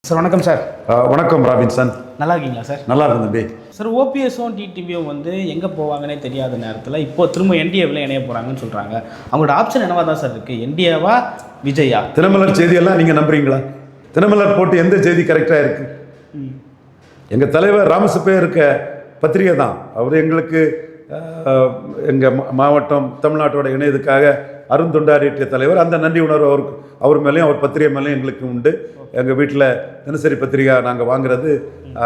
Sir வணக்கம் sir. வணக்கம் Robinson. நல்லா இருக்கீங்களா சார்? நல்லா இருக்கும் தம்பி. சார், ஓபிஎஸும் டிடிவியும் எங்கே போவாங்கன்னே தெரியாத நேரத்தில் இப்போ திரும்ப என்டிஏவில் இணைய போகிறாங்கன்னு சொல்கிறாங்க. அவங்களோட ஆப்ஷன் என்னவா தான் சார் இருக்குது? என்டிஏவா விஜயா? தினமலர் செய்தியெல்லாம் நீங்கள் நம்புறீங்களா? தினமலர் போட்டு எந்த செய்தி கரெக்டாக இருக்குது? எங்கள் தலைவர் ராமசுப்பையா இருக்க பத்திரிகை தான். அவர் எங்களுக்கு எங்கள் மாவட்டம் தமிழ்நாட்டோட இணையதுக்காக அருந்தொண்டாற்றிய தலைவர். அந்த நன்றி உணர்வு அவர் மேலேயும் அவர் பத்திரிகை மேலேயும் எங்களுக்கு உண்டு. எங்கள் வீட்டில் தினசரி பத்திரிகை நாங்கள் வாங்குறது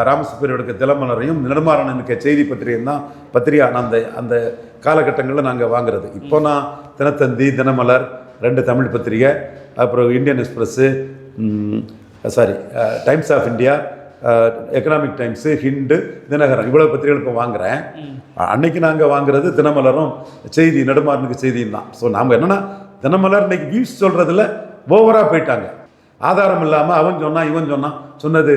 ராமசுப்பையோட தினமலரையும் நிர்மாரணனுக்கு செய்தி பத்திரிகையும் தான் பத்திரிகை அந்த காலகட்டங்களில் நாங்கள் வாங்குறது. இப்போ நான் தினத்தந்தி, தினமலர், 2 தமிழ் பத்திரிகை, அப்புறம் Indian Express, Times of India, Economic Times, Hindu, Dinakaran, இவ்வளோ பத்திரிகைகள் இப்போ வாங்குகிறேன். அன்னைக்கு நாங்கள் வாங்குறது தினமலரும் செய்தி நெடுமாறனுக்கு செய்தியும் தான். ஸோ நாம் என்னென்னா தினமலர் இன்னைக்கு வியூஸ் சொல்கிறதுல ஓவராக போயிட்டாங்க. ஆதாரம் இல்லாமல் அவன் சொன்னான் இவன் சொன்னது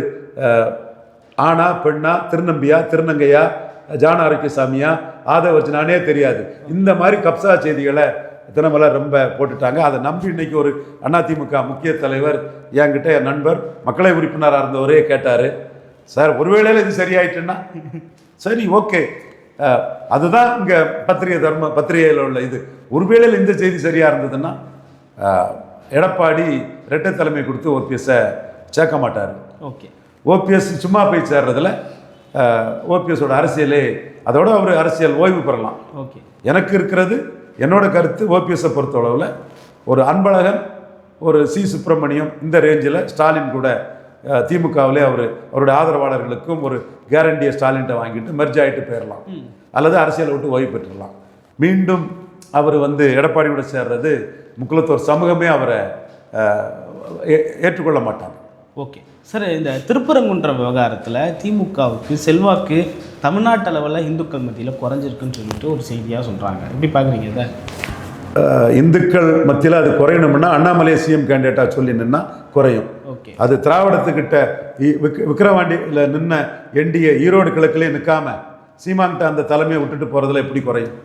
ஆனா பெண்ணா, திருநம்பியா, திருநங்கையா, ஜான ஆரோக்கியசாமியா, ஆதவர்ஜனானே தெரியாது. இந்த மாதிரி கப்சா செய்திகளை தினமலர் ரொம்ப போட்டுட்டாங்க. அதை நம்பி இன்னைக்கு ஒரு அதிமுக முக்கிய தலைவர் என்கிட்ட, என் நண்பர், மக்களை உறுப்பினராக இருந்தவரே கேட்டார், சார் ஒருவேளையில் இது சரியாயிட்டுன்னா சரி ஓகே, அதுதான் இங்கே பத்திரிகையில் உள்ள இது. ஒருவேளையில் இந்த செய்தி சரியாக இருந்ததுன்னா எடப்பாடி இரட்டை தலைமை கொடுத்து ஓபிஎஸ்ஸை சேர்க்க மாட்டார். ஓகே, ஓபிஎஸ் சும்மா போய் சேர்றதில் ஓபிஎஸோட அரசியலே, அதோட அவர் அரசியல் ஓய்வு பெறலாம். ஓகே, எனக்கு இருக்கிறது என்னோட கருத்து. ஓபிஎஸ்ஸை பொறுத்தளவில் ஒரு அன்பழகன், ஒரு சி சுப்பிரமணியம், இந்த ரேஞ்சில் ஸ்டாலின் கூட திமுகவிலே அவருடைய ஆதரவாளர்களுக்கும் ஒரு கேரண்டியை ஸ்டாலின்கிட்ட வாங்கிட்டு மெர்ஜ் ஆகிட்டு போயிடலாம், அல்லது அரசியலை விட்டு ஓய்வு பெற்றுடலாம். மீண்டும் அவர் எடப்பாடியோட சேர்றது முக்குலத்தோர் சமூகமே அவரை ஏற்றுக்கொள்ள மாட்டாங்க. ஓகே சார், இந்த திருப்பரங்குன்றம் விவகாரத்தில் திமுகவுக்கு செல்வாக்கு தமிழ்நாட்டு அளவில் இந்துக்கள் மத்தியில் குறைஞ்சிருக்குன்னு சொல்லிட்டு ஒரு செய்தியாக சொல்கிறாங்க. எப்படி பார்க்குறீங்க இதை? இந்துக்கள் மத்தியில் அது குறையணும்னா அண்ணாமலை சிஎம் கேண்டிடேட்டாக சொல்லி நின்னா குறையும். ஓகே, அது திராவிடத்துக்கிட்ட விக்கிரவாண்டியில் நின்ன என்டிஏ ஈரோடு கிழக்கிலே நிற்காம சீமான்கிட்ட அந்த தலைமையை விட்டுட்டு போகிறதுல எப்படி குறையும்?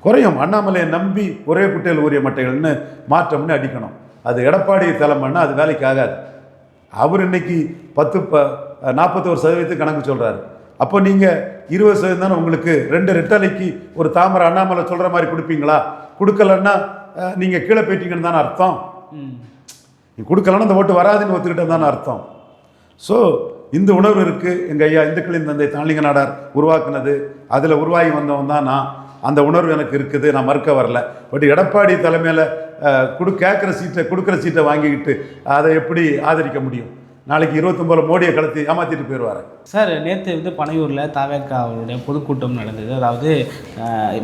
குறையும். அண்ணாமலையை நம்பி ஒரே குட்டையில் ஊறிய மட்டைகள்னு மாற்றம்னு அடிக்கணும். அது எடப்பாடி தலைமைன்னா அது வேலைக்கு ஆகாது. அவர் இன்னைக்கு 41% கணக்கு சொல்கிறாரு. அப்போ நீங்கள் 20% தானே உங்களுக்கு 2 ரெட்டலைக்கு ஒரு தாமரை அண்ணாமலை சொல்கிற மாதிரி கொடுப்பீங்களா? கொடுக்கலன்னா நீங்கள் கீழே போயிட்டீங்கன்னு தானே அர்த்தம். நீ கொடுக்கலன்னா அந்த ஓட்டு வராதுன்னு ஒத்துக்கிட்டேன்னு தானே அர்த்தம். ஸோ இந்த உணர்வு இருக்குது. எங்கள் ஐயா இந்துக்களின் தந்தை தாளிங்க நாடார் உருவாக்குனது, அதில் உருவாகி வந்தவன் தான் நான். அந்த உணர்வு எனக்கு இருக்குது, நான் மறுக்க வரல. பட் எடப்பாடி தலைமையில் கொடுக்குற சீட்டை வாங்கிக்கிட்டு அதை எப்படி ஆதரிக்க முடியும்? நாளைக்கு 29 மோடியை கலத்தி ஏமாற்றிட்டு போயிடுவார். சார், நேற்று பனையூரில் தாவேக்கா அவருடைய பொதுக்கூட்டம் நடந்தது. அதாவது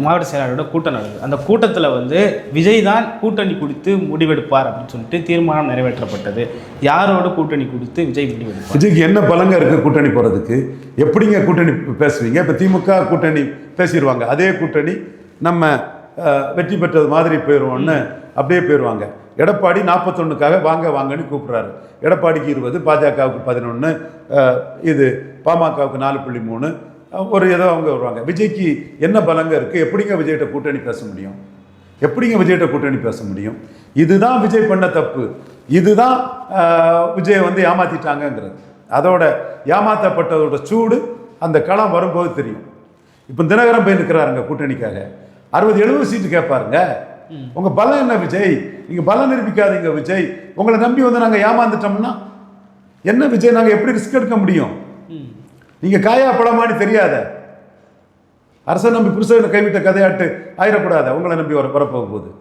மாவட்ட செயலாளரோட கூட்டம் நடந்தது. அந்த கூட்டத்தில் விஜய் தான் கூட்டணி குறித்து முடிவெடுப்பார் அப்படின்னு சொல்லிட்டு தீர்மானம் நிறைவேற்றப்பட்டது. யாரோட கூட்டணி குறித்து விஜய் முடிவெடுப்பார்? விஜய்க்கு என்ன பலங்க இருக்குது கூட்டணி போகிறதுக்கு? எப்படிங்க கூட்டணி பேசுவீங்க? இப்போ திமுக கூட்டணி பேசிடுவாங்க, அதே கூட்டணி நம்ம வெற்றி பெற்றது மாதிரி போயிடுவோன்னு அப்படியே போயிடுவாங்க. எடப்பாடி 41க்காக வாங்கன்னு கூப்பிட்றாரு. எடப்பாடிக்கு 20, பாஜகவுக்கு 11, இது பாமகவுக்கு 4.3, ஒரு ஏதோ அவங்க வருவாங்க. விஜய்க்கு என்ன பலங்க இருக்குது? எப்படிங்க விஜய்கிட்ட கூட்டணி பேச முடியும்? இதுதான் விஜய் பண்ண தப்பு. இதுதான் விஜய் ஏமாத்திட்டாங்கங்கிறது. அதோட ஏமாற்றப்பட்டதோட சூடு அந்த களம் வரும்போது தெரியும். இப்போ தினகரன் போய் நிற்கிறாருங்க கூட்டணிக்காக, 60-70 சீட்டு கேட்பாருங்க. உங்கள் பலம் என்ன விஜய்? நீங்கள் பலம் நிரூபிக்காதீங்க விஜய். உங்களை நம்பி நாங்கள் ஏமாந்துட்டோம்னா என்ன விஜய்? நாங்கள் எப்படி ரிஸ்க் எடுக்க முடியும்? நீங்கள் காயா பழமானு தெரியாத அரசை நம்பி புருஷனை கைவிட்ட கதையாட்டு ஆயிடக்கூடாது. உங்களை நம்பி வரப்போக போகுது.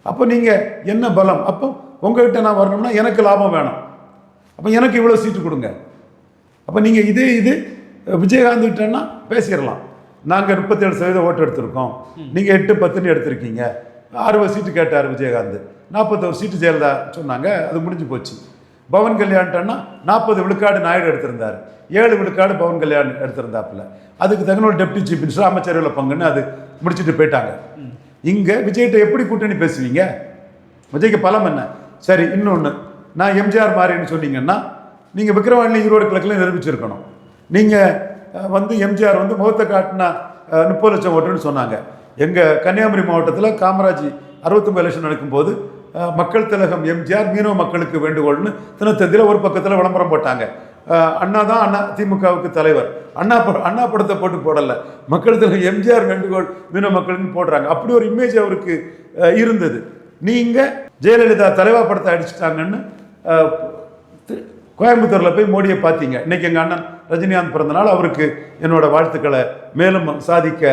அப்போ நீங்கள் என்ன பலம்? அப்போ உங்கள்கிட்ட நான் வரணும்னா எனக்கு லாபம் வேணும். அப்போ எனக்கு இவ்வளோ சீட்டு கொடுங்க. அப்போ நீங்கள் இது விஜயகாந்த் கிட்டன்னா பேசிடலாம். நாங்கள் 37% ஓட்டு எடுத்திருக்கோம், நீங்கள் 8-10 எடுத்திருக்கீங்க. 60 சீட்டு கேட்டார் விஜயகாந்த், 41 சீட்டு ஜெயலலிதா சொன்னாங்க. அது முடிஞ்சு போச்சு. பவன் கல்யாண்ட்டன்னா 40 விழுக்காடு நாயுடு எடுத்திருந்தார், 7 விழுக்காடு பவன் கல்யாண் எடுத்திருந்தாப்புல. அதுக்கு தகுந்த ஒரு டெப்டி சீஃப் மினிஸ்டர் அமைச்சர்கள் பங்குன்னு அது முடிச்சுட்டு போயிட்டாங்க. இங்கே விஜய்கிட்ட எப்படி கூட்டணி பேசுவீங்க? விஜய்க்கு பலம் என்ன? சரி, இன்னொன்று, நான் எம்ஜிஆர் மாறின்னு சொன்னீங்கன்னா நீங்கள் விக்கிரவாண்டி ஈரோடு கிழக்கில் நிரூபிச்சிருக்கணும். நீங்கள் எம்ஜிஆர் முகத்தை காட்டினா 30 லட்சம் ஓட்டுன்னு சொன்னாங்க. எங்கள் கன்னியாகுமரி மாவட்டத்தில் காமராஜ் 69 எலெக்ஷன் நடக்கும்போது மக்கள் திலகம் எம்ஜிஆர் மீனவ மக்களுக்கு வேண்டுகோள்னு தினத்தந்தியில் ஒரு பக்கத்தில் விளம்பரம் போட்டாங்க. அண்ணா தான் அண்ணா திமுகவுக்கு தலைவர். அண்ணா படத்தை போட்டு போடல, மக்கள் திலகம் எம்ஜிஆர் வேண்டுகோள் மீனவ மக்களுக்கு போடுறாங்க. அப்படி ஒரு இமேஜ் அவருக்கு இருந்தது. நீங்கள் ஜெயலலிதா தலைவா படத்தை அடிச்சுட்டாங்கன்னு கோயம்புத்தூரில் போய் மோடியை பார்த்தீங்க. இன்னைக்கு எங்கள் அண்ணன் ரஜினிகாந்த் பிறந்தநாள், அவருக்கு என்னோட வாழ்த்துக்களை மேலும் சாதிக்க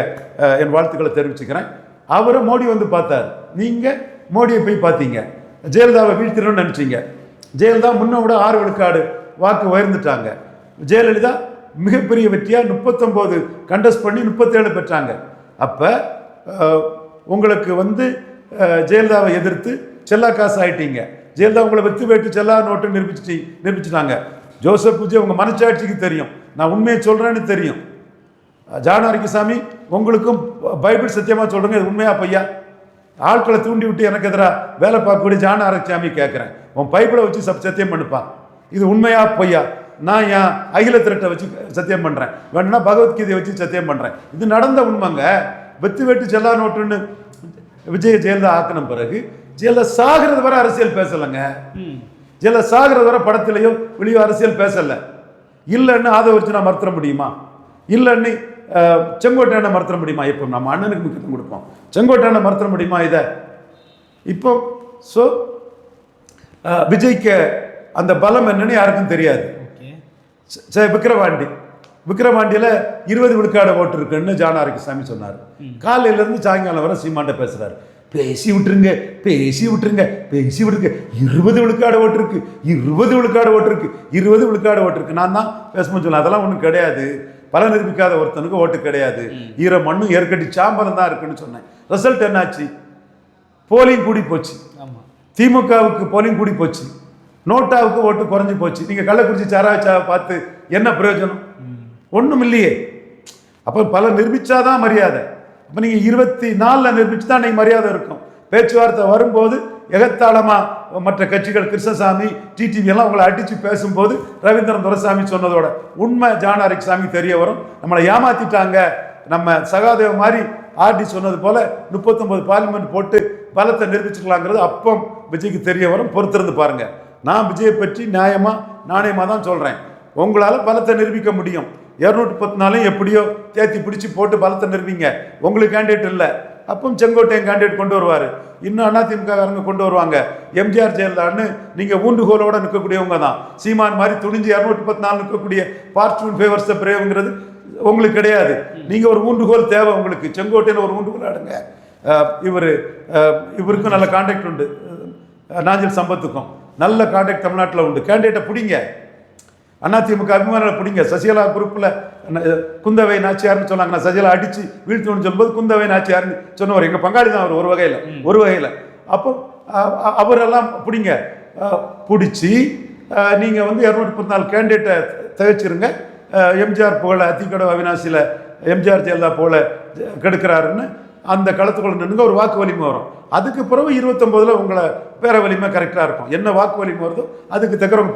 என் வாழ்த்துக்களை தெரிவிச்சுக்கிறேன். அவரை மோடி வந்து பார்த்தார், நீங்கள் மோடியை போய் பார்த்தீங்க. ஜெயலலிதாவை வீழ்த்திடணும்னு நினச்சிங்க. ஜெயலலிதா முன்ன விட 6 விழுக்காடு வாக்கு உயர்ந்துட்டாங்க. ஜெயலலிதா மிகப்பெரிய வெற்றியாக 39 கண்டஸ்ட் பண்ணி 37 பெற்றாங்க. அப்போ உங்களுக்கு வந்து ஜெயலலிதாவை எதிர்த்து செல்லா காசு ஆயிட்டீங்க. ஜெயலலிதா உங்களை வெத்து வேட்டு செல்லா நோட்டு நிரூபிச்சிட்டாங்க. ஜோசப் பூஜை உங்கள் மனச்சாட்சிக்கு தெரியும், நான் உண்மையை சொல்கிறேன்னு தெரியும். ஜான் ஆரோக்கியசாமி உங்களுக்கும் பைபிள் சத்தியமாக சொல்கிறேங்க, இது உண்மையா பையா? ஆட்களை தூண்டி விட்டு எனக்கு எதிராக வேலை பார்க்கக்கூடிய ஜான் ஆரோக்கியசாமி கேட்குறேன், உன் பைபிளை வச்சு சத்தியம் பண்ணுப்பான், இது உண்மையா பொய்யா? நான் என் அகில திரட்டை வச்சு சத்தியம் பண்ணுறேன், வேணும்னா பகவத்கீதையை வச்சு சத்தியம் பண்ணுறேன். இது நடந்த உண்மைங்க. வெத்து வெட்டு செல்லா நோட்டுன்னு விஜய ஜெயலலிதா ஆக்கின பிறகு ஜெயலலிதா சாகிறது வரை அரசியல் பேசலைங்க. ஜெயலலிதா சாகிறது வரை படத்திலையோ வெளியோ அரசியல் பேசலை. இல்லைன்னு ஆதவர்ச்சி நான் மறுத்துற முடியுமா? இல்லைன்னு செங்கோட்டையான மறுத்துற முடியுமா? இப்போ நம்ம அண்ணனுக்கு முக்கியத்துவம் கொடுப்போம், செங்கோட்டையான மறுத்துற முடியுமா இதை? இப்போ ஸோ விஜய்க்கு அந்த பலம் என்னன்னு யாருக்கும் தெரியாது. விக்கிரவாண்டியில் 20 விழுக்காடு ஓட்டு இருக்குன்னு ஜான் ஆரோக்கியசாமி சொன்னார். காலையிலேருந்து சாயங்காலம் வரை சீமாண்ட பேசுகிறார், பேசி விட்டுருங்க 20 விழுக்காடு ஓட்டு இருக்கு, 20 விழுக்காடு ஓட்டு இருக்கு. நான் தான் பேசும்போது சொன்னேன், அதெல்லாம் ஒன்றும் கிடையாது, பல நிரூபிக்காத ஒருத்தனுக்கு ஓட்டு கிடையாது, ஈர மண்ணும் ஏற்கட்டி சாம்பலம் தான் இருக்குன்னு சொன்னேன். ரிசல்ட் என்னாச்சு? போலிங் கூடி போச்சு. திமுகவுக்கு போலிங் கூடி போச்சு, நோட்டாவுக்கு ஓட்டு குறைஞ்சி போச்சு. நீங்கள் கள்ளக்குறிச்சி சாராச்சாவை பார்த்து என்ன பிரயோஜனம்? ஒன்றும் இல்லையே. அப்போ பல நிரூபிச்சாதான் மரியாதை. அப்போ நீங்கள் 24 நிரூபிச்சு தான் நீங்கள் மரியாதை இருக்கும். பேச்சுவார்த்தை வரும்போது எகத்தாளமாக மற்ற கட்சிகள் கிருஷ்ணசாமி டிடிவி எல்லாம் உங்களை அடித்து பேசும்போது ரவீந்திரன் துரைசாமி சொன்னதோட உண்மை ஜான் ஆரோக்கியசாமி தெரிய வரும். நம்மளை ஏமாத்திட்டாங்க, நம்ம சகாதேவ மாதிரி ஆர்டி சொன்னது போல 39 பார்லிமெண்ட் போட்டு பலத்தை நிரூபிச்சுக்கலாங்கிறது அப்போ விஜய்க்கு தெரிய வரும். பொறுத்திருந்து பாருங்க. நான் விஜயை பற்றி நாணயமாக தான் சொல்கிறேன். உங்களால் பலத்தை நிரூபிக்க முடியும். 214 எப்படியோ தேத்தி பிடிச்சி போட்டு பலத்தை நிரூபிங்க. உங்களுக்கு கேண்டிடேட் இல்லை, அப்போ செங்கோட்டையன் கேண்டிடேட் கொண்டு வருவார், இன்னும் அதிமுககாரங்க கொண்டு வருவாங்க. எம்ஜிஆர் ஜெயலலிதான்னு நீங்கள் ஊண்டுகோலோட நிற்கக்கூடியவங்க தான். சீமான் மாதிரி துணிஞ்சு 214 நிற்கக்கூடிய பார்ச்சூன் ஃபேவர்ஸ் த பிரேவ்ங்கிறது உங்களுக்கு கிடையாது. நீங்கள் ஒரு ஊண்டுகோல் தேவை உங்களுக்கு. செங்கோட்டையன் ஒரு ஊண்டுகோல் ஆடுங்க. இவருக்கும் நல்ல கான்டாக்ட் உண்டு, நாஞ்சில் சம்பத்துக்கும் நல்ல கான்டாக்ட் தமிழ்நாட்டில் உண்டு. கேண்டிடேட்டை பிடிங்க, அதிமுக அபிமானிகளை பிடிங்க. சசிகலா குரூப்பில் குந்தவை நாச்சியார்னு சொன்னாங்க, நான் சசிகலா அடித்து வீழ்த்தணும்னு சொல்லும்போது குந்தவை நாச்சியார்னு சொன்னவர் எங்கள் பங்காளி தான் அவர் ஒரு வகையில். அப்போ அவரெல்லாம் பிடிங்க, பிடிச்சி நீங்கள் வந்து 214 கேண்டிடேட்டை தவிச்சிருங்க. எம்ஜிஆர் புகழ அதிகட அவினாசியில் எம்ஜிஆர் ஜெயலலிதா போல கெடுக்கிறாருன்னு அந்த களத்துக்குள்ள நின்றுங்க, ஒரு வாக்கு வலிமை வரும். அதுக்கு பிறகு 29 உங்களை பேர வலிமை கரெக்டாக இருக்கும். என்ன வாக்கு வலிமை வருதோ அதுக்கு தக்கிறவங்க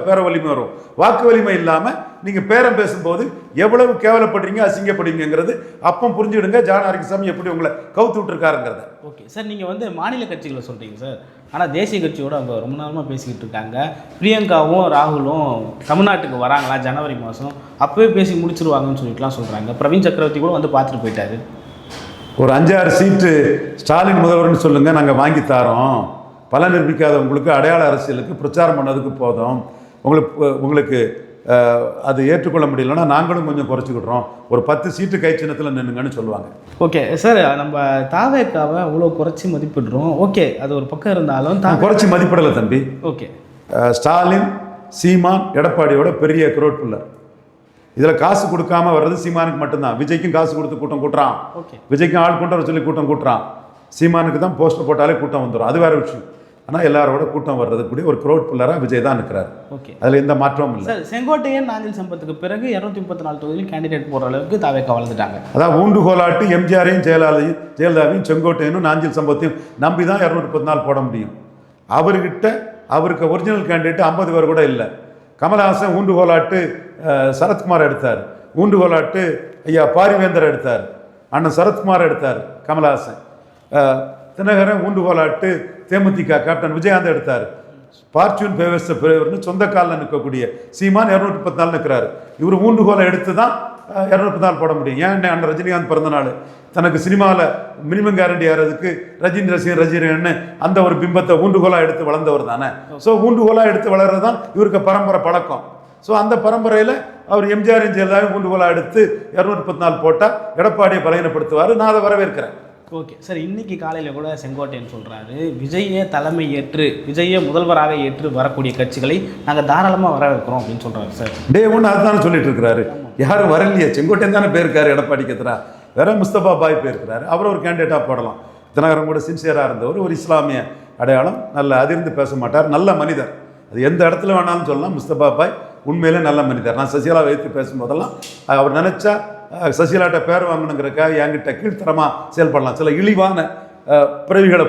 பேர வலிமை வரும். வாக்கு வலிமை இல்லாமல் நீங்கள் பேரம் பேசும்போது எவ்வளவு கேவலப்படுறீங்க, அசிங்கப்படுறீங்கிறது அப்போ புரிஞ்சுடுங்க ஜான் ஆரோக்கியசாமி எப்படி உங்களை கவுத்து விட்டுருக்காருங்கிறத. ஓகே சார், நீங்கள் வந்து மாநில கட்சிகளை சொல்கிறீங்க சார், ஆனால் தேசிய கட்சியோடு அவங்க ரொம்ப நேரமாக பேசிக்கிட்டு இருக்காங்க. பிரியங்காவும் ராகுலும் தமிழ்நாட்டுக்கு வராங்களா ஜனவரி மாதம், அப்போவே பேசி முடிச்சிருவாங்கன்னு சொல்லிட்டுலாம் சொல்கிறாங்க. பிரவீன் சக்கரவர்த்தி கூட வந்து பார்த்துட்டு போயிட்டாரு. ஒரு 5-6 சீட்டு ஸ்டாலின் முதல்வர்னு சொல்லுங்க, நாங்கள் வாங்கி தாரோம். பல நிரூபிக்காத உங்களுக்கு அடையாள அரசியலுக்கு பிரச்சாரம் பண்ணதுக்கு போதும். உங்களுக்கு அது ஏற்றுக்கொள்ள முடியலன்னா நாங்களும் கொஞ்சம் குறைச்சிக்கிட்றோம், ஒரு 10 சீட்டு கை சின்னத்தில் நின்றுங்கன்னு சொல்லுவாங்க. ஓகே சார், நம்ம தாவேக்காவை அவ்வளோ குறைச்சி மதிப்பிடுறோம். ஓகே, அது ஒரு பக்கம் இருந்தாலும் குறைச்சி மதிப்பிடலை தம்பி. ஓகே, ஸ்டாலின் சீமான் எடப்பாடியோட பெரிய குரோட் பில்லர். இதில் காசு கொடுக்காம வர்றது சீமானுக்கு மட்டும்தான். விஜய்க்கும் காசு கொடுத்து கூட்டம் கூட்டுறான், விஜய்க்கும் ஆள் கொண்டு வர சொல்லி கூட்டம் கூட்டுறான். சீமானுக்கு தான் போஸ்டர் போட்டாலே கூட்டம் வந்துடும், அது வேற விஷயம். ஆனால் எல்லாரோட கூட்டம் வர்றது கூடிய ஒரு க்ரௌட் பில்லராக விஜய் தான் நிற்கிறார். ஓகே, அதில் எந்த மாற்றமும் இல்லை. சார், செங்கோட்டையன் நாஞ்சில் சம்பத்துக்கு பிறகு 234 தொகுதியில் கேண்டிடேட் போகிற அளவுக்கு தாவேக்கா வளர்ந்துட்டாங்க. அதான் ஊண்டுகோலாட்டு எம்ஜிஆரையும் ஜெயலலிதாவையும் செங்கோட்டையனும் நாஞ்சில் சம்பத்தையும் நம்பி தான் 234 போட முடியும். அவருக்கு ஒரிஜினல் கேண்டிடேட் 50 பேர் கூட இல்லை. கமலஹாசன் ஊண்டுகோலாட்டு சரத்குமார் எடுத்தார், ஊண்டுகோலாட்டு ஐயா பாரிவேந்தர் எடுத்தார், அண்ணன் சரத்குமார் எடுத்தார் கமலஹாசன். தினகரன் ஊண்டுகோலாட்டு தேமுதிக கேப்டன் விஜயகாந்த் எடுத்தார். பார்ச்சூன் பேவர்ஸ் பேவர்னு சொந்த காலில் நிற்கக்கூடிய சீமான் 214 நிற்கிறாரு. இவர் ஊண்டுகோலை எடுத்து தான் 214 போட முடியும். ஏன் அண்ணன் ரஜினிகாந்த் பிறந்த நாள் தனக்கு சினிமாவில் மினிமம் கேரண்டி ஆகிறதுக்கு ரஜினி ரசிகன் ரஜினின்னு அந்த ஒரு பிம்பத்தை ஊண்டுகோலாக எடுத்து வளர்ந்தவர் தானே. ஸோ ஊண்டுகோலாக எடுத்து வளர்றது தான் இவருக்கு பரம்பரை பழக்கம். ஸோ அந்த பரம்பரையில் அவர் எம்ஜிஆர் ஜெயலலிதாவை ஊண்டுகோலாக எடுத்து 214 போட்டால் எடப்பாடியை பலகீனப்படுத்துவார். நான் அதை வரவேற்கிறேன். ஓகே சார், இன்னைக்கு காலையில் கூட செங்கோட்டையன் சொல்கிறாரு, விஜயை தலைமை ஏற்று விஜயை முதல்வராக ஏற்று வரக்கூடிய கட்சிகளை நாங்கள் தாராளமாக வரவேற்கிறோம் அப்படின்னு சொல்கிறாரு சார். டே ஒன்று அதுதானே சொல்லிட்டு இருக்கிறாரு. யாரும் வரலையே, செங்கோட்டையன் தானே போயிருக்காரு எடப்பாடிக்கு எதிராக. வேற முஸ்தபா பாய் போயிருக்கிறாரு. அவர் ஒரு கேண்டிடேட்டாக போடலாம். தினகரன் கூட சின்சியராக இருந்தவர், ஒரு இஸ்லாமிய அடையாளம், நல்ல அதிர்ந்து பேச மாட்டார், நல்ல மனிதர். அது எந்த இடத்துல வேணாலும் சொல்லலாம். முஸ்தபா பாய் உண்மையிலே நல்ல மனிதர். நான் சசிகலா வைத்து பேசும்போதெல்லாம் அவர் நினச்சா சசிகலாட்ட பேர் வாங்கணுங்கிறக்காக என்கிட்ட கீழ்த்தரமாக செயல்படலாம். சில இழிவான பிறவிகளை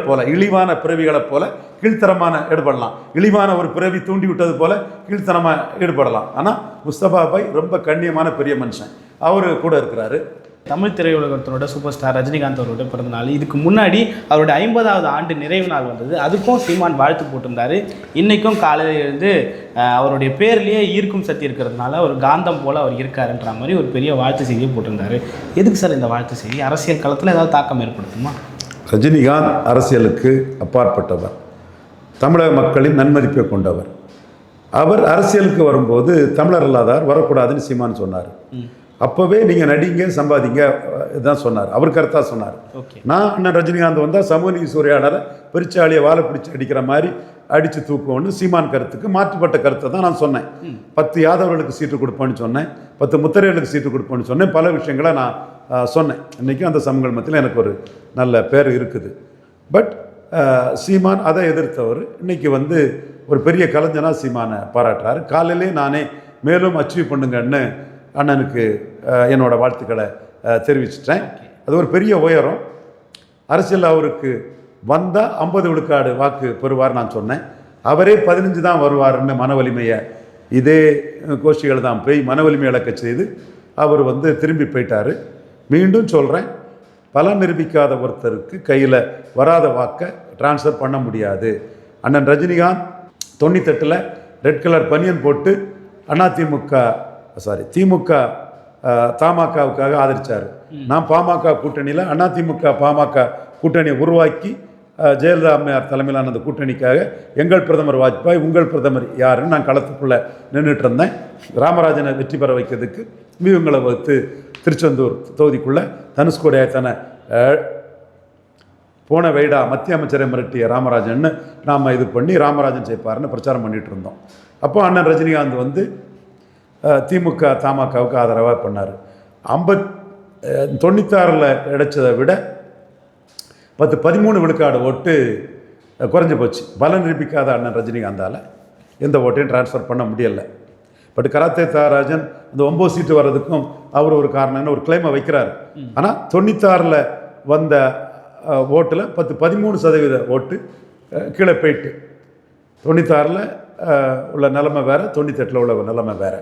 போல கீழ்த்தரமான ஈடுபடலாம். இழிவான ஒரு பிறவி தூண்டி விட்டது போல கீழ்த்தரமாக ஈடுபடலாம். ஆனால் முஸ்தபா பாய் ரொம்ப கண்ணியமான பெரிய மனுஷன். அவரு கூட இருக்கிறாரு. தமிழ் திரையுலகத்தினோட சூப்பர் ஸ்டார் ரஜினிகாந்த் அவரோட பிறந்த நாள். இதுக்கு முன்னாடி அவருடைய 50வது ஆண்டு நிறைவு நாள் வந்தது. அதுக்கும் சீமான் வாழ்த்து போட்டிருந்தாரு. இன்றைக்கும் காலையில் இருந்து அவருடைய பேர்லேயே ஈர்க்கும் சக்தி இருக்கிறதுனால ஒரு காந்தம் போல் அவர் இருக்காருன்ற மாதிரி ஒரு பெரிய வாழ்த்து செய்தியை போட்டிருந்தாரு. எதுக்கு சார் இந்த வாழ்த்து செய்தி? அரசியல் களத்தில் ஏதாவது தாக்கம் ஏற்படுத்துமா? ரஜினிகாந்த் அரசியலுக்கு அப்பாற்பட்டவர், தமிழக மக்களின் நன்மதிப்பை கொண்டவர். அவர் அரசியலுக்கு வரும்போது தமிழர் அல்லாதார் வரக்கூடாதுன்னு சீமான் சொன்னார். அப்போவே நீங்கள் நடிங்க சம்பாதிங்க தான் சொன்னார். அவர் கருத்தாக சொன்னார். நான் அண்ணன் ரஜினிகாந்த் வந்தால் சமூக நீதி சூறையாளரை பெருச்சாளியை வாழை பிடிச்சி அடிக்கிற மாதிரி அடித்து தூக்குவோன்னு சீமான் கருத்துக்கு மாற்றுப்பட்ட கருத்தை தான் நான் சொன்னேன். 10 யாதவர்களுக்கு சீட்டு கொடுப்பேன்னு சொன்னேன், 10 முத்திரைகளுக்கு சீட்டு கொடுப்பேன்னு சொன்னேன். பல விஷயங்களை நான் சொன்னேன். இன்றைக்கும் அந்த சமூக மத்தியில் எனக்கு ஒரு நல்ல பேர் இருக்குது. பட் சீமான் அதை எதிர்த்தவர் இன்றைக்கி ஒரு பெரிய கலைஞனாக சீமானை பாராட்டுறாரு. காலையிலே நானே மேலும் அச்சீவ் பண்ணுங்கன்னு அண்ணனுக்கு என்னோட வாழ்த்துக்களை தெரிவிச்சிட்டேன். அது ஒரு பெரிய உயரம். அரசியல் அவருக்கு வந்தால் 50 விழுக்காடு வாக்கு பெறுவார் நான் சொன்னேன். அவரே 15 தான் வருவார்னு மன வலிமையை இதே கோஷ்டிகள் தான் போய் மன வலிமை இழக்க செய்து அவர் திரும்பி போயிட்டார். மீண்டும் சொல்கிறேன், பலம் நிரூபிக்காத ஒருத்தருக்கு கையில் வராத வாக்கை டிரான்ஸ்ஃபர் பண்ண முடியாது. அண்ணன் ரஜினிகாந்த் 98 ரெட் கலர் பனியன் போட்டு திமுக தமாகவுக்காக ஆதரித்தார். நான் பாமக கூட்டணியில் அதிமுக பாமக கூட்டணியை உருவாக்கி ஜெயலலிதா அம்மையார் தலைமையிலான அந்த கூட்டணிக்காக எங்கள் பிரதமர் வாஜ்பாய், உங்கள் பிரதமர் யாருன்னு நான் களத்துக்குள்ளே நின்றுட்டு இருந்தேன். ராமராஜனை வெற்றி பெற வைக்கிறதுக்கு வியூகங்களை வகுத்து திருச்செந்தூர் தொகுதிக்குள்ளே தனுஷ்கோடி ஆயத்தான போன வைடா மத்திய அமைச்சரை மிரட்டிய ராமராஜன்னு நாம் இது பண்ணி ராமராஜன் ஜெயிப்பார்னு பிரச்சாரம் பண்ணிகிட்டு இருந்தோம். அப்போ அண்ணன் ரஜினிகாந்த் திமுக தமாகவுக்கு ஆதரவாக பண்ணார். 96 கிடைச்சதை விட 13 விழுக்காடு ஓட்டு குறைஞ்சி போச்சு. பலம் நிரூபிக்காத அண்ணன் ரஜினிகாந்தால் எந்த ஓட்டையும் டிரான்ஸ்ஃபர் பண்ண முடியலை. பட் கராத்தே தாராஜன் அந்த 9 சீட்டு வர்றதுக்கும் அவர் ஒரு காரணம்னு ஒரு கிளைமை வைக்கிறார். ஆனால் 96 வந்த ஓட்டில் 13% ஓட்டு கீழே போயிட்டு 96 உள்ள நிலைமை வேறு, 98 உள்ள நிலைமை வேறு.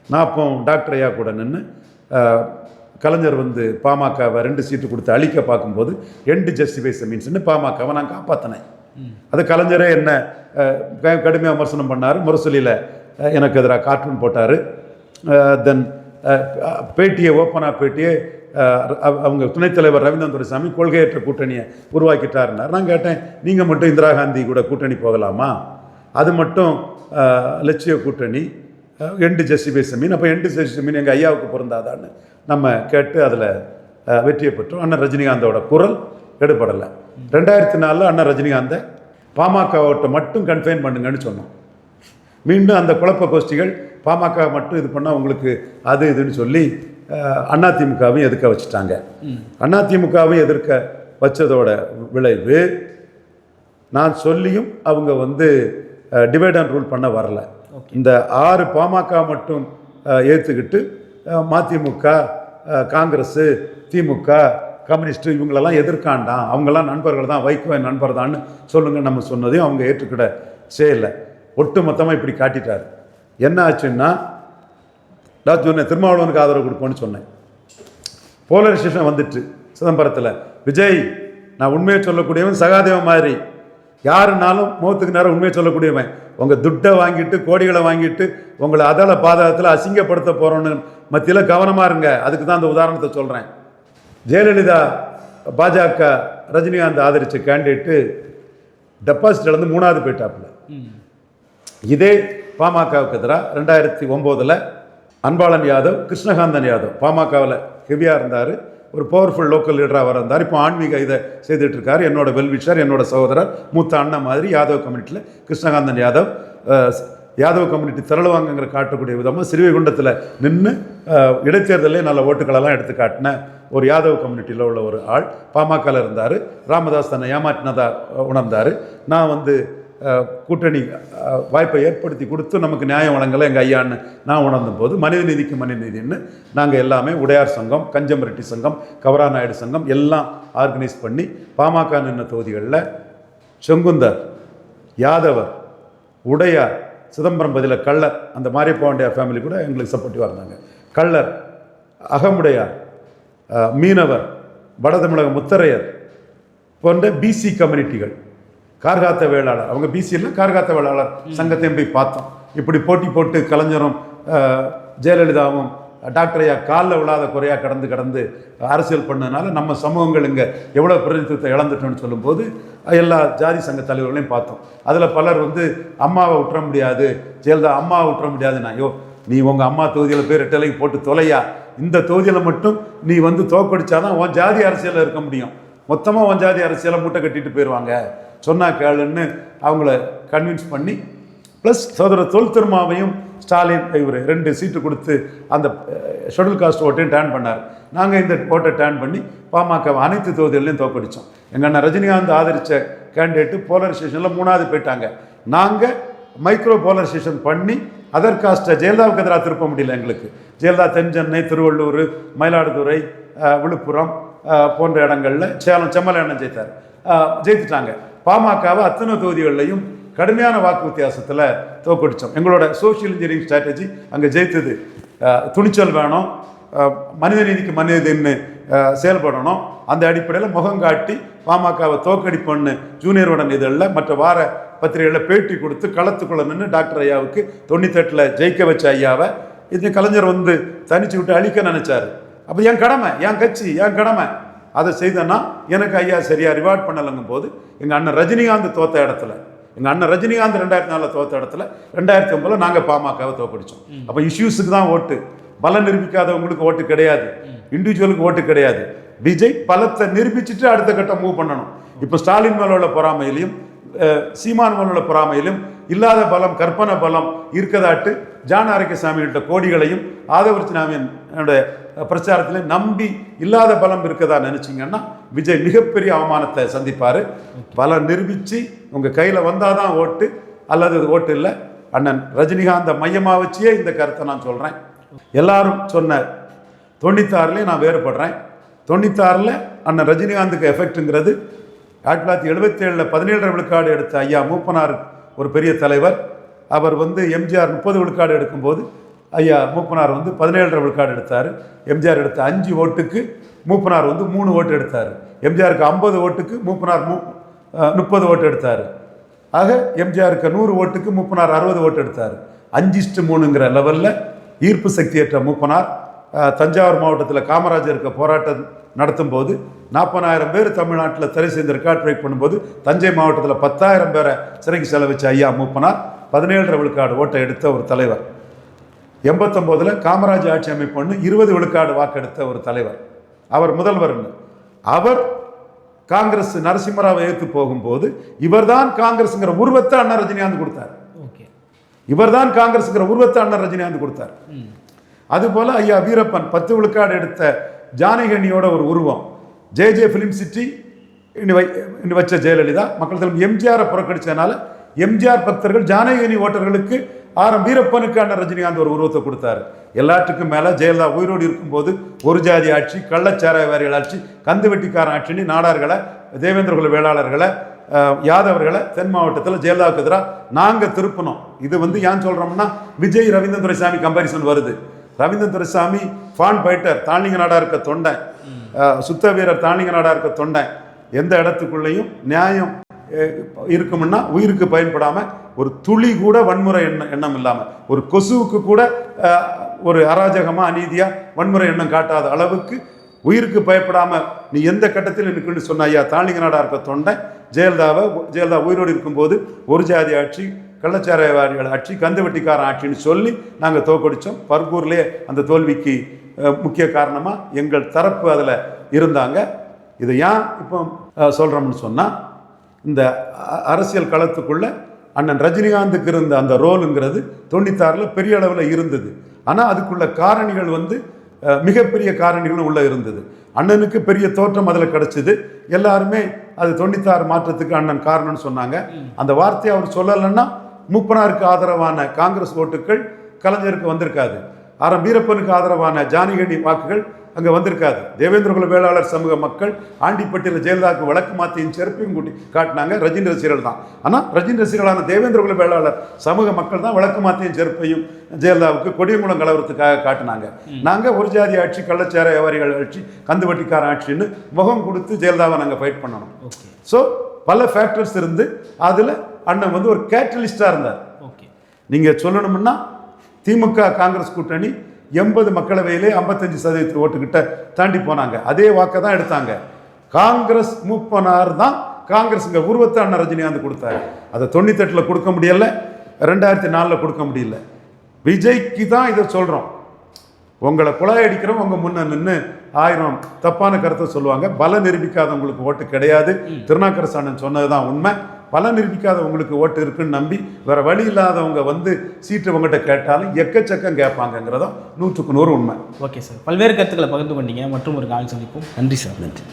நான் அப்போ டாக்டர் ஐயா கூட நின்று கலைஞர் பாமகவை 2 சீட்டு கொடுத்து அழிக்க பார்க்கும்போது எண்டு ஜஸ்டிஃபைஸ் மீன்ஸ்னு பாமகவை நான் காப்பாற்றினேன். அது கலைஞரே என்ன கடுமையாக விமர்சனம் பண்ணார். முரசொலியில் எனக்கு எதிராக கார்ட்டூன் போட்டார். தென் ஓப்பனாக பேட்டியை அவங்க துணைத் தலைவர் ரவீந்திரன் துரைசாமி கொள்கையற்ற கூட்டணியை உருவாக்கிட்டாருன்னார். நான் கேட்டேன், நீங்கள் மட்டும் இந்திரா காந்தி கூட கூட்டணி போகலாமா? அது மட்டும் லட்சிய கூட்டணி எண்டு ஜஸ்டிஃபைஸ் மீன். அப்போ எண்டு ஜஸ்டிஃபைஸ் மீன் எங்கள் ஐயாவுக்கு பொருந்தாதான்னு நம்ம கேட்டு அதில் வெற்றியை பெற்றோம். அண்ணன் ரஜினிகாந்தோட குரல் எடுபடலை. 2004 அண்ணன் ரஜினிகாந்தை பாமகவோட்ட மட்டும் கன்ஃபைன் பண்ணுங்கன்னு சொன்னோம். மீண்டும் அந்த குழப்ப கோஷ்டிகள் பாமக மட்டும் இது பண்ணால் உங்களுக்கு அது இதுன்னு சொல்லி அதிமுகவையும் எதிர்க்க வச்சுட்டாங்க. அதிமுகவையும் எதிர்க்க வச்சதோட விளைவு நான் சொல்லியும் அவங்க டிவைட் அண்ட் ரூல் பண்ண வரல. இந்த 6 பாமக மட்டும் ஏற்றுக்கிட்டு மதிமுக, காங்கிரஸ், திமுக, கம்யூனிஸ்ட் இவங்களெல்லாம் எதிர்க்காண்டாம், அவங்கெல்லாம் நண்பர்கள் தான், வைகோ நண்பர் தான்னு சொல்லுங்க நம்ம சொன்னதையும் அவங்க ஏற்றுக்கிட செய்யலை. ஒட்டு மொத்தமாக இப்படி காட்டிட்டார். என்ன ஆச்சுன்னா, நான் சொன்னேன் திருமாவளவனுக்கு ஆதரவு கொடுப்போன்னு சொன்னேன். போலரைசேஷன் வந்துட்டு சிதம்பரத்தில் விஜய் நான் உண்மையை சொல்லக்கூடியவன், சகாதேவன் மாதிரி யாருனாலும் முகத்துக்கு நேரம் உண்மையை சொல்லக்கூடியவன். உங்கள் துட்டை வாங்கிட்டு கோடிகளை வாங்கிட்டு உங்களை அதள பாதகத்தில் அசிங்கப்படுத்த போகிறோன்னு மத்தியில் கவனமாக இருங்க. அதுக்கு தான் அந்த உதாரணத்தை சொல்கிறேன். ஜெயலலிதா பாஜக ரஜினிகாந்த் ஆதரித்த கேண்டிடேட்டு டெபாசிட் இழந்து 3வது போயிட்டாப்புல. இதே பாமகவுக்கு எதிராக 2009 அன்பாளன் யாதவ், கிருஷ்ணகாந்தன் யாதவ் பாமகவில் ஹெவியாக இருந்தார், ஒரு பவர்ஃபுல் லோக்கல் லீடராக இருந்தார். இப்போ ஆன்மீக இதை செய்துட்டு இருக்காரு. என்னோட வெல்விஷர், என்னோட சகோதரர், மூத்த அண்ணன் மாதிரி யாதவ் கம்யூனிட்டியில் கிருஷ்ணகாந்தன் யாதவ். யாதவ் கம்யூனிட்டி திரளுவாங்கங்கிற காட்டக்கூடிய விதமாக ஸ்ரீவைகுண்டத்தில் நின்று இடைத்தேர்தலே நல்ல ஓட்டுகளெல்லாம் எடுத்து காட்டின ஒரு யாதவ் கம்யூனிட்டியில் உள்ள ஒரு ஆள் பாமகவில் இருந்தார். ராமதாஸ் தன்னை ஏமாற்றினதா உணர்ந்தார். நான் கூட்டணி வாய்ப்பை ஏற்படுத்தி கொடுத்து நமக்கு நியாயம் வழங்கலை எங்கள் ஐயான்னு நான் உணர்ந்த போது மனித நீதிக்கு மனித நீதின்னு நாங்கள் எல்லாமே உடையார் சங்கம், கஞ்சமரெட்டி சங்கம், கவராநாயுடு சங்கம் எல்லாம் ஆர்கனைஸ் பண்ணி பாமக நின்ற தொகுதிகளில் செங்குந்தர், யாதவர், உடையார், சிதம்பரம் பதில கள்ளர், அந்த மாரியப்பாண்டியார் ஃபேமிலி கூட எங்களுக்கு சப்போர்ட்டிவாக இருந்தாங்க. கள்ளர், அகமுடையார், மீனவர், வடதமிழக முத்தரையர் போன்ற பிசி கம்யூனிட்டிகள், கார்காத்த வேளாளர், அவங்க பிசியில் கார்காத்த வேளாளர் சங்கத்தையும் போய் பார்த்தோம். இப்படி போட்டி போட்டு கலைஞரும் ஜெயலலிதாவும் டாக்டர் ஐயா காலில் விழாத குறையாக கடந்து அரசியல் பண்ணதுனால நம்ம சமூகங்கள் இங்கே எவ்வளோ பிரதிநிதித்துவத்தை இழந்துட்டோன்னு சொல்லும்போது எல்லா ஜாதி சங்க தலைவர்களையும் பார்த்தோம். அதில் பலர் அம்மாவை விட்டுற முடியாது, ஜெயலலிதா அம்மாவை விட்டுற முடியாதுன்னா, ஐயோ நீ உங்கள் அம்மா தொகுதியில் போய் ரெட்டலைக்கு போட்டு தொலையா, இந்த தொகுதியில் மட்டும் நீ தோக்கடிச்சாதான் உன் ஜாதி அரசியலில் இருக்க முடியும், மொத்தமாக உன் ஜாதி அரசியலை மூட்டை கட்டிட்டு போயிடுவாங்க சொன்னா கேளுன்னு அவங்கள கன்வின்ஸ் பண்ணி, ப்ளஸ் சகோதரர் தொல் திருமாவையும் ஸ்டாலின் இவர் 2 சீட்டு கொடுத்து அந்த ஷெட்யூல் காஸ்ட் ஓட்டையும் டேர்ன் பண்ணார். நாங்கள் இந்த ஓட்டை டேர்ன் பண்ணி பாமக அனைத்து தொகுதிகளையும் தோக்கடித்தோம். எங்கள் அண்ணன் ரஜினிகாந்த் ஆதரித்த கேண்டிடேட்டு போலரைசேஷனில் 3வது போயிட்டாங்க. நாங்கள் மைக்ரோ போலரைசேஷன் பண்ணி அதர் காஸ்ட்டை ஜெயலலிதாவுக்கு எதிராக திருப்ப முடியல எங்களுக்கு. ஜெயலலிதா தென்சென்னை, திருவள்ளூர், மயிலாடுதுறை, விழுப்புரம் போன்ற இடங்களில் சேலம் செம்மலையண்ணன் ஜெயித்துட்டாங்க. பாமகவை அத்தனை தொகுதிகளிலையும் கடுமையான வாக்கு வித்தியாசத்தில் தோக்கடித்தோம். எங்களோட சோஷியல் இன்ஜினியரிங் ஸ்ட்ராட்டஜி அங்கே ஜெயித்தது. துணிச்சல் வேணும், மனித நீதிக்கு மனிதன்னு செயல்படணும். அந்த அடிப்படையில் முகங்காட்டி பாமகவை தோக்கடிப்பண்ணு ஜூனியருடன் இதழில் மற்ற வார பத்திரிகைகளில் பேட்டி கொடுத்து களத்துக்குள்ள நின்று டாக்டர் ஐயாவுக்கு 98 ஜெயிக்க வச்ச ஐயாவை இந்த கலைஞர் தனிச்சு விட்டு அழிக்க நினைச்சாரு. அப்போ என் கடமை, என் கட்சி, என் கடமை அதை செய்தேன்னா எனக்கு ஐயா சரியாக ரிவார்ட் பண்ணலைங்கும் போது எங்கள் அண்ணன் ரஜினிகாந்த் தோத்த இடத்துல, எங்கள் அண்ணன் ரஜினிகாந்த் 2004 தோத்த இடத்துல 2009 நாங்கள் பாமகவை தோக்கடித்தோம். அப்போ இஷ்யூஸுக்கு தான் ஓட்டு, பலம் நிரூபிக்காதவங்களுக்கு ஓட்டு கிடையாது, இண்டிவிஜுவலுக்கு ஓட்டு கிடையாது. விஜய் பலத்தை நிரூபிச்சுட்டு அடுத்த கட்டம் மூவ் பண்ணணும். இப்போ ஸ்டாலின் மேல உள்ள பொறாமையிலையும் சீமான் மேல உள்ள பொறாமையிலும் இல்லாத பலம், கற்பனை பலம் இருக்கதாட்டு ஜான் ஆரோக்கியசாமிகிட்ட கோடிகளையும் ஆதவர்ச்சினாமியின் பிரச்சாரத்தில் நம்பி இல்லாத பலம் இருக்கதா நினைச்சிங்கன்னா விஜய் மிகப்பெரிய அவமானத்தை சந்திப்பார். பலம் நிரூபித்து உங்கள் கையில் வந்தால் தான் ஓட்டு, அல்லது ஓட்டு இல்லை. அண்ணன் ரஜினிகாந்தை மையமாக வச்சியே இந்த கருத்தை நான் சொல்கிறேன். எல்லாரும் சொன்ன 96 நான் வேறுபடுறேன். 96 அண்ணன் ரஜினிகாந்துக்கு எஃபெக்ட்டுங்கிறது 1977 17 விழுக்காடு எடுத்த ஐயா மூப்பனார் ஒரு பெரிய தலைவர். அவர் எம்ஜிஆர் 30 விழுக்காடு எடுக்கும்போது ஐயா மூப்பனார் 17 விழுக்காடு எடுத்தார். எம்ஜிஆர் எடுத்த 5 ஓட்டுக்கு மூப்பனார் 3 ஓட்டு எடுத்தார். எம்ஜிஆருக்கு 50 ஓட்டுக்கு மூப்பனார் 30 ஓட்டு எடுத்தார். ஆக எம்ஜிஆருக்கு 100 ஓட்டுக்கு மூப்பனார் 60 ஓட்டு எடுத்தார். 5:3ங்கிற லெவலில் ஈர்ப்பு சக்தியற்ற மூப்பனார் தஞ்சாவூர் மாவட்டத்தில் காமராஜருக்கு போராட்டம் நடத்தும் போது 40,000 பேர் தமிழ்நாட்டில் தடை செய்து ரெக்கார்ட் பிரேக் பண்ணும்போது தஞ்சை மாவட்டத்தில் 10,000 பேரை சிறைக்கு செலவிச்ச ஐயா மூப்பனார் 17 விழுக்காடு ஓட்டை எடுத்த ஒரு தலைவர். 89 காமராஜ் ஆட்சி அமைப்புன்னு 20 விழுக்காடு வாக்கெடுத்த ஒரு தலைவர். அவர் முதல்வர்னு அவர் காங்கிரஸ் நரசிம்மராவை ஏற்று போகும்போது இவர்தான் காங்கிரஸ்ங்கிற உருவத்தை அண்ணா ரஜினிகாந்த் கொடுத்தார். இவர்தான் காங்கிரஸ்ங்கிற உருவத்தை அண்ணா ரஜினிகாந்த் கொடுத்தார். அதுபோல ஐயா வீரப்பன் 10 விழுக்காடு எடுத்த ஜானகியோட ஒரு உருவம். ஜே ஃபிலிம் சிட்டி வச்ச ஜெயலலிதா மக்கள் தலைவர் எம்ஜிஆரை புறக்கணிச்சதுனால எம்ஜிஆர் பக்தர்கள் ஜானகி ஓட்டர்களுக்கு வீரப்பனுக்கு அண்ணன் ரஜினிகாந்த் ஒரு உருவத்தை கொடுத்தாரு. எல்லாத்துக்கும் மேலே ஜெயலலிதா உயிரோடு இருக்கும்போது ஒரு ஜாதி ஆட்சி, கள்ளச்சாராயவாரிகள் ஆட்சி, கந்து வெட்டிக்காரன் ஆட்சின்னு நாடார்களை, தேவேந்திரகுல வேளாளர்களை, யாதவர்களை தென் மாவட்டத்தில் ஜெயலலிதாவுக்கு எதிராக நாங்கள் திருப்பினோம். இது ஏன் சொல்கிறோம்னா விஜய் ரவீந்திரன் துரைசாமி கம்பாரிசன் வருது. ரவீந்திரன் துரைசாமி ஃபான் பைட்டர் தாழ்லிங்க நாடா இருக்க தொண்டை, சுத்த வீரர் தாழ்லிங்க நாடா இருக்க தொண்டை, எந்த இடத்துக்குள்ளேயும் நியாயம் இருக்கும்னா உயிருக்கு பயன்படாமல் ஒரு துளி கூட வன்முறை எண்ணம் இல்லாமல் ஒரு கொசுவுக்கு கூட ஒரு அராஜகமாக அநீதியாக வன்முறை எண்ணம் காட்டாத அளவுக்கு உயிருக்கு பயப்படாமல் நீ எந்த கட்டத்தில் இருக்குன்னு சொன்ன ஐயா தாளிங்க நாடா இருக்க தொண்டை ஜெயலலிதா உயிரோடு இருக்கும்போது ஒரு ஜாதி ஆட்சி கள்ளச்சாராயவாதிகள் ஆட்சி கந்துவட்டிக்காரன் ஆட்சின்னு சொல்லி நாங்கள் தோக்கடித்தோம். பர்கூர்லேயே அந்த தோல்விக்கு முக்கிய காரணமாக எங்கள் தரப்பு அதில் இருந்தாங்க. இதை ஏன் இப்போ சொல்கிறோம்னு சொன்னால் இந்த அரசியல் களத்துக்குள்ள அண்ணன் ரஜினிகாந்துக்கு இருந்த அந்த ரோலுங்கிறது 96 பெரிய அளவில் இருந்தது. ஆனால் அதுக்குள்ள காரணிகள் மிகப்பெரிய காரணிகளும் உள்ளே இருந்தது. அண்ணனுக்கு பெரிய தோற்றம் அதில் கிடச்சிது. எல்லாருமே அது 96 மாற்றத்துக்கு அண்ணன் காரணம்னு சொன்னாங்க. அந்த வார்த்தையை அவர் சொல்லலைன்னா மூப்பனாருக்கு ஆதரவான காங்கிரஸ் ஓட்டுகள் கலைஞருக்கு வந்திருக்காது. வீரப்பனுக்கு ஆதரவான ஜானிகணி வாக்குகள் அங்கே வந்திருக்காது. தேவேந்திரகுல வேளாளர் சமூக மக்கள் ஆண்டிப்பட்டியில் ஜெயலலிதாவுக்கு வழக்கு மாற்றியும் செருப்பையும் கூட்டி காட்டினாங்க ரஜினி ரசிகர்கள் தான். ஆனால் ரஜினி ரசிகர்களான தேவேந்திரகுல வேளாளர் சமூக மக்கள் தான் வழக்கு மாற்றியும் செருப்பையும் ஜெயலலிதாவுக்கு கொடியங்குளம் கலவரத்துக்காக காட்டினாங்க. நாங்கள் ஒரு ஜாதி ஆட்சி கள்ளச்சாராயவாதிகள் ஆட்சி கந்துவட்டிக்கார ஆட்சின்னு முகம் கொடுத்து ஜெயலலிதாவை நாங்கள் ஃபைட் பண்ணணும். ஸோ பல ஃபேக்டர்ஸ் இருந்து அதில் அண்ணன் ஒரு கேட்டலிஸ்டாக இருந்தார். நீங்கள் சொல்லணும்னா திமுக காங்கிரஸ் கூட்டணி 80 மக்களவையிலே 55% ஓட்டுக்கிட்ட தாண்டி போனாங்க. அதே வாக்கை தான் எடுத்தாங்க. காங்கிரஸ் மூப்பனார் தான் காங்கிரஸுங்க உருவத்தை அண்ணன் ரஜினிகாந்த் கொடுத்தாரு. அதை 98 கொடுக்க முடியல, 2004 கொடுக்க முடியல. விஜய்க்கு தான் இதை சொல்கிறோம். உங்களை குழாய் அடிக்கிறோம், உங்கள் முன்ன நின்று 1000 தப்பான கருத்தை சொல்லுவாங்க. பலம் நிரூபிக்காதவங்களுக்கு ஓட்டு கிடையாது. திருநாக்கரசு அண்ணன் சொன்னது தான் உண்மை. பலம் நிரூபிக்காதவங்களுக்கு ஓட்டு இருக்குன்னு நம்பி வேற வழி இல்லாதவங்க சீட்டு உங்கள்கிட்ட கேட்டாலும் எக்கச்சக்கம் கேட்பாங்கிறதும் 100% உண்மை. ஓகே சார், பல்வேறு கருத்துக்களை பகிர்ந்து கொண்டீங்க. மற்றும் ஒரு கால் சந்திப்போம். நன்றி சார். நன்றி.